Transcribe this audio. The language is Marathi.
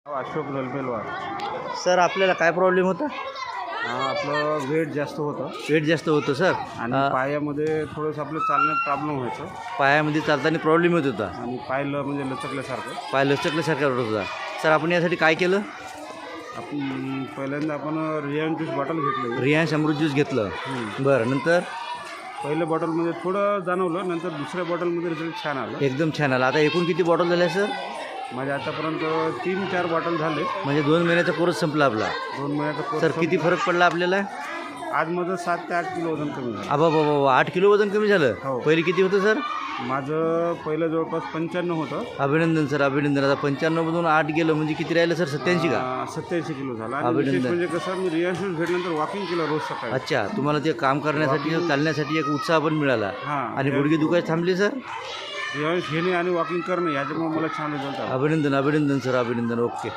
अशोक ललबेलवार. सर आपल्याला काय प्रॉब्लेम होता? आपलं वेट जास्त होतं वेट जास्त होतं सर आणि पायामध्ये थोडंसं आपलं चालण्यात प्रॉब्लेम व्हायचं पायामध्ये चालताना प्रॉब्लेम येत होता, आणि पायलं म्हणजे लचकल्यासारखं. पाय लचकल्यासारखा होत होता. सर आपण यासाठी काय केलं? आपण पहिल्यांदा रियान ज्यूस बॉटल घेतलं. रियांश अमृत ज्यूस घेतलं. बरं, नंतर पहिल्या बॉटलमध्ये थोडं जाणवलं, नंतर दुसऱ्या बॉटलमध्ये रिझल्ट छान आलं. एकदम छान आला. आता एकूण किती बॉटल झाल्या सर? माझे आतापर्यंत 3-4 बॉटल झाले. म्हणजे 2 महिन्याचा कोर्स संपला आपला. 2 महिन्याचा कोर्स. सर किती फरक पडला आपल्याला? आज माझं 7 ते 8 किलो वजन कमी झालं. बाबा 8 किलो वजन कमी झालं. हो. पहिले किती होतं सर? माझं पहिलं जवळपास 95 होतं. अभिनंदन सर, अभिनंदन. आता 95मधून 8 गेलं म्हणजे किती राहिलं सर? 87 का? 87 किलो झाला. आणि अभिनंदन. विशेष म्हणजे कसं, मी रियान ज्यूस घेतल्यानंतर वॉकिंग केलं रोज सकाळी. अच्छा, तुम्हाला ते काम करण्यासाठी चालण्यासाठी एक उत्साह पण मिळाला. हां. आणि गुडघे दुखायचे थांबले सर? रियान घेणे आणि वॉकिंग करणे याच्यामुळे मला छान रिझल्ट आला. अभिनंदन, अभिनंदन सर, अभिनंदन. ओके.